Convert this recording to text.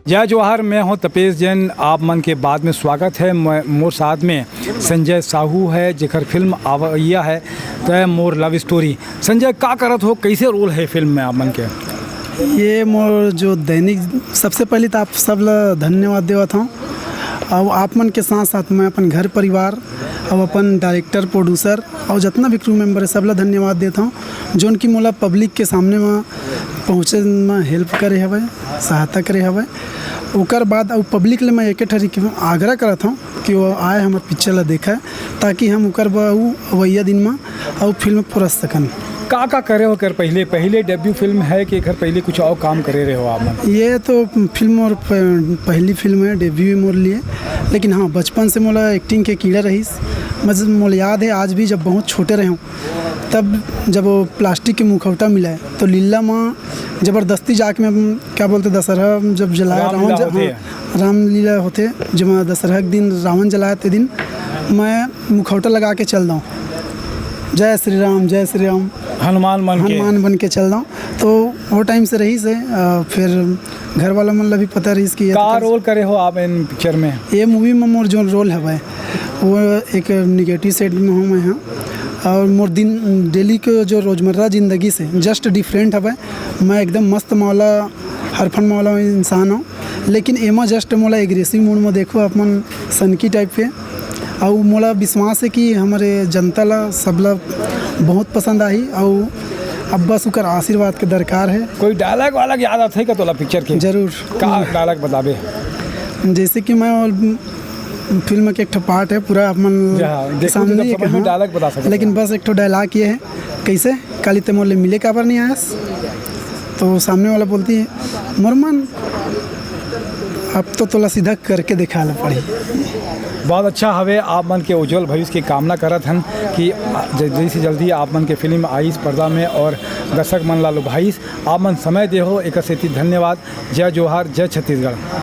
जय जोहार, मैं हूं तपेश जैन। आप मन के बाद में स्वागत है। मोर साथ में संजय साहू है, जेकर फिल्म आवैया है तो मोर लव स्टोरी। संजय का करत हो, कैसे रोल है फिल्म में आप मन के? ये मोर जो दैनिक, सबसे पहले तो आप सब ला धन्यवाद देवत हूँ। और आप मन के साथ साथ मैं अपन घर परिवार और अपन डायरेक्टर प्रोड्यूसर और जितना भी क्रू मेंबर है सब ला धन्यवाद देता हूँ, जो उनकी मोला पब्लिक के सामने में पहुँचे में हेल्प करे हवे, सहायता करे हवे। ओकर बाद और पब्लिक ले मैं एक तरीके आग्रह करत हूँ कि वो आए हमारे पिक्चर ला देखे, ताकि हम ओकर वैया दिन में और फिल्म पूरा सकन। का करे हो कर पहले डेब्यू फिल्म है कि घर पहले कुछ और काम करे रहे हो आप मन? ये तो फिल्म और पहली फिल्म है, डेब्यू मोर लिए। लेकिन हाँ, बचपन से मोला एक्टिंग के कीड़ा रहीस। मतलब मोला याद है आज भी, जब बहुत छोटे रहे हूँ तब जब वो प्लास्टिक के मुखौटा मिला है तो लीला माँ ज़बरदस्ती जाके मैं क्या बोलते दशहरा जब जलाया रामलीला होते, जब मैं दशहरा के दिन रावण जलाया ते दिन मैं मुखौटा लगा के चल दूँ, जय श्री राम हनुमान बन के चल रहा हूँ। तो वो टाइम से रही से फिर घर वाला मतलब भी पता रही कि का रोल करे हो आप इन पिक्चर में? ये मूवी में मोर जो रोल है वो एक निगेटिव साइड में हूँ मैं यहाँ। और मोर दिन डेली के जो रोज़मर्रा ज़िंदगी से जस्ट डिफरेंट है। मैं एकदम मस्त मौला हरफन मौला इंसान हूँ, लेकिन एमा जस्ट मोला एग्रेसिव मूड में देखो अपन सनकी टाइप के। और मोला विश्वास है कि हमारे जनता ला सबला बहुत पसंद आई। और अब बस उकर आशीर्वाद के दरकार है। कोई डायलॉग वालग याद आता है का तोला पिक्चर के? जरूर। का डायलॉग बताबे? जैसे कि मैं फिल्म के एक ठो पार्ट है पूरा अपन सामने डायलॉग बता सकते, लेकिन बस एक ठो डायलॉग ये है, कैसे काली ते मोले मिले काबर नहीं आयस, तो सामने वाला बोलती है मुरमन अब तो तोला सीधा करके दिखा ला पड़ी। बहुत अच्छा हवे। आप मन के उज्जवल भविष्य की कामना करत हन कि जल्दी से जल्दी आप मन के फिल्म आईस पर्दा में और दर्शक मन ला लुभाईस। आप मन समय दे हो, एक धन्यवाद। जय जोहार, जय छत्तीसगढ़।